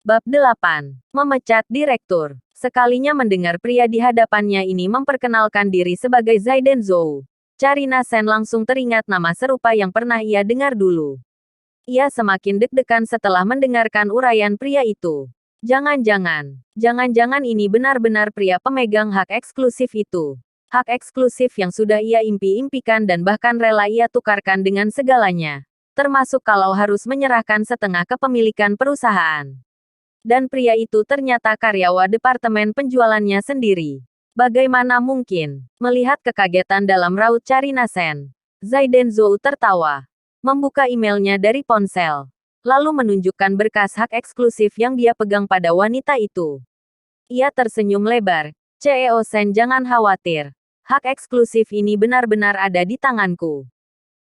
Bab 8. Memecat direktur. Sekalinya mendengar pria di hadapannya ini memperkenalkan diri sebagai Zaiden Zhou, Carina Sen langsung teringat nama serupa yang pernah ia dengar dulu. Ia semakin deg-degan setelah mendengarkan uraian pria itu. Jangan-jangan ini benar-benar pria pemegang hak eksklusif itu. Hak eksklusif yang sudah ia impi-impikan dan bahkan rela ia tukarkan dengan segalanya. Termasuk kalau harus menyerahkan setengah kepemilikan perusahaan. Dan pria itu ternyata karyawan departemen penjualannya sendiri. Bagaimana mungkin? Melihat kekagetan dalam raut Carina Sen, Zaiden Zhou tertawa. Membuka emailnya dari ponsel. Lalu menunjukkan berkas hak eksklusif yang dia pegang pada wanita itu. Ia tersenyum lebar. CEO Sen, jangan khawatir. Hak eksklusif ini benar-benar ada di tanganku.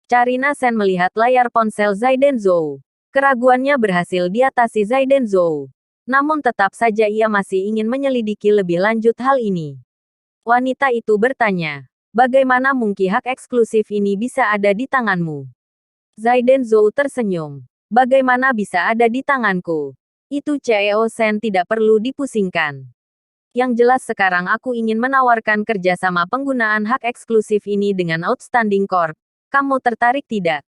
Carina Sen melihat layar ponsel Zaiden Zhou. Keraguannya berhasil diatasi Zaiden Zhou. Namun tetap saja ia masih ingin menyelidiki lebih lanjut hal ini. Wanita itu bertanya, bagaimana mungkin hak eksklusif ini bisa ada di tanganmu? Zaiden Zhou tersenyum. Bagaimana bisa ada di tanganku? Itu CEO Sen, tidak perlu dipusingkan. Yang jelas sekarang aku ingin menawarkan kerjasama penggunaan hak eksklusif ini dengan Outstanding Corp. Kamu tertarik tidak?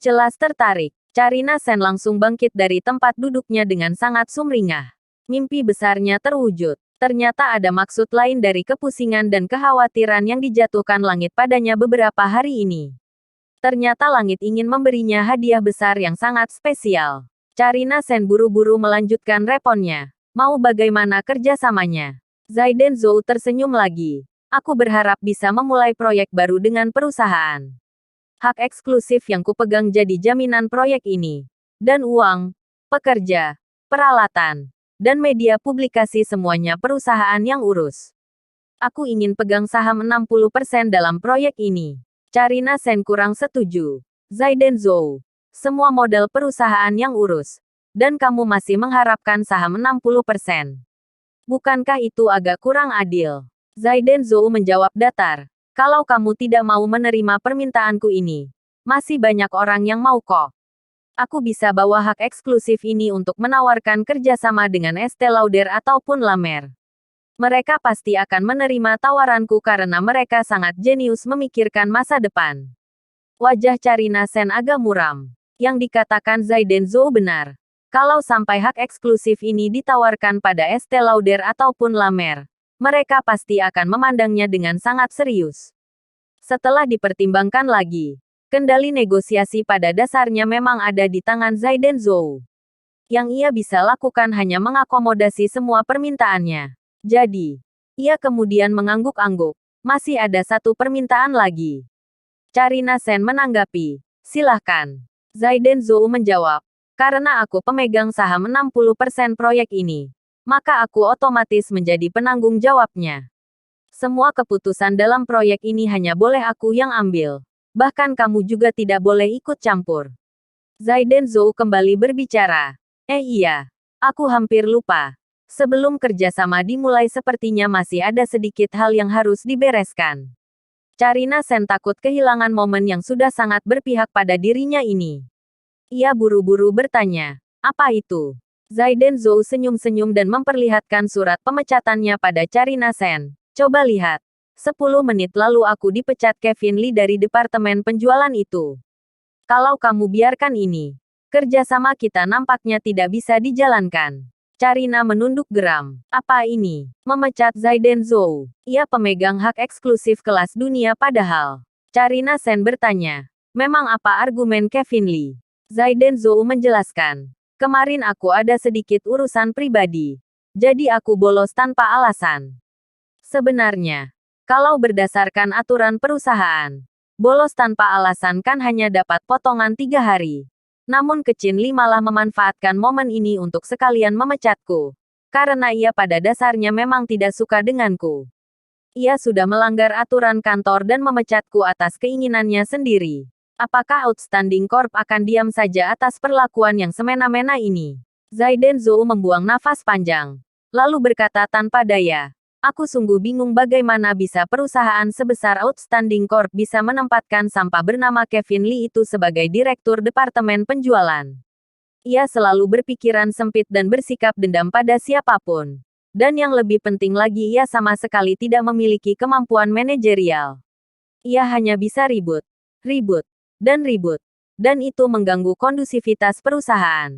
Jelas tertarik. Carina Sen langsung bangkit dari tempat duduknya dengan sangat sumringah. Mimpi besarnya terwujud. Ternyata ada maksud lain dari kepusingan dan kekhawatiran yang dijatuhkan langit padanya beberapa hari ini. Ternyata langit ingin memberinya hadiah besar yang sangat spesial. Carina Sen buru-buru melanjutkan reponnya. Mau bagaimana kerjasamanya? Zaiden Zhou tersenyum lagi. Aku berharap bisa memulai proyek baru dengan perusahaan. Hak eksklusif yang kupegang jadi jaminan proyek ini. Dan uang, pekerja, peralatan, dan media publikasi semuanya perusahaan yang urus. Aku ingin pegang saham 60% dalam proyek ini. Carina Sen kurang setuju. Zaiden Zhou, semua model perusahaan yang urus. Dan kamu masih mengharapkan saham 60%. Bukankah itu agak kurang adil? Zaiden Zhou menjawab datar. Kalau kamu tidak mau menerima permintaanku ini, masih banyak orang yang mau kok. Aku bisa bawa hak eksklusif ini untuk menawarkan kerjasama dengan Estée Lauder ataupun La Mer. Mereka pasti akan menerima tawaranku karena mereka sangat jenius memikirkan masa depan. Wajah Carina Sen agak muram. Yang dikatakan Zaiden Zhou benar. Kalau sampai hak eksklusif ini ditawarkan pada Estée Lauder ataupun La Mer, mereka pasti akan memandangnya dengan sangat serius. Setelah dipertimbangkan lagi, kendali negosiasi pada dasarnya memang ada di tangan Zaiden Zhou. Yang ia bisa lakukan hanya mengakomodasi semua permintaannya. Jadi, ia kemudian mengangguk-angguk. Masih ada satu permintaan lagi. Carina Sen menanggapi. Silahkan. Zaiden Zhou menjawab. Karena aku pemegang saham 60% proyek ini, maka aku otomatis menjadi penanggung jawabnya. Semua keputusan dalam proyek ini hanya boleh aku yang ambil. Bahkan kamu juga tidak boleh ikut campur. Zaiden Zhou kembali berbicara. Iya. Aku hampir lupa. Sebelum kerjasama dimulai sepertinya masih ada sedikit hal yang harus dibereskan. Carina Sen takut kehilangan momen yang sudah sangat berpihak pada dirinya ini. Ia buru-buru bertanya. Apa itu? Zaiden Zhou senyum-senyum dan memperlihatkan surat pemecatannya pada Carina Sen. Coba lihat. 10 menit lalu aku dipecat Kevin Lee dari departemen penjualan itu. Kalau kamu biarkan ini, kerjasama kita nampaknya tidak bisa dijalankan. Carina menunduk geram. Apa ini? Memecat Zaiden Zhou. Ia pemegang hak eksklusif kelas dunia padahal. Carina Sen bertanya. Memang apa argumen Kevin Lee? Zaiden Zhou menjelaskan. Kemarin aku ada sedikit urusan pribadi. Jadi aku bolos tanpa alasan. Sebenarnya, kalau berdasarkan aturan perusahaan, bolos tanpa alasan kan hanya dapat potongan 3 hari. Namun Kecin Lee malah memanfaatkan momen ini untuk sekalian memecatku. Karena ia pada dasarnya memang tidak suka denganku. Ia sudah melanggar aturan kantor dan memecatku atas keinginannya sendiri. Apakah Outstanding Corp akan diam saja atas perlakuan yang semena-mena ini? Zaiden Zhou membuang nafas panjang. Lalu berkata tanpa daya. Aku sungguh bingung bagaimana bisa perusahaan sebesar Outstanding Corp bisa menempatkan sampah bernama Kevin Lee itu sebagai direktur departemen penjualan. Ia selalu berpikiran sempit dan bersikap dendam pada siapapun. Dan yang lebih penting lagi, ia sama sekali tidak memiliki kemampuan manajerial. Ia hanya bisa ribut, ribut, dan ribut. Dan itu mengganggu kondusivitas perusahaan.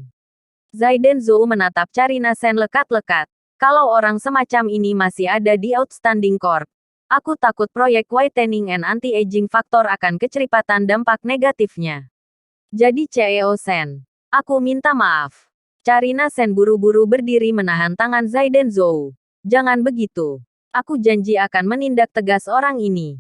Zaiden Zhou menatap Carina Sen lekat-lekat. Kalau orang semacam ini masih ada di Outstanding Corp, aku takut proyek whitening and anti-aging faktor akan keceripatan dampak negatifnya. Jadi CEO Sen, aku minta maaf. Carina Sen buru-buru berdiri menahan tangan Zaiden Zhou. Jangan begitu. Aku janji akan menindak tegas orang ini.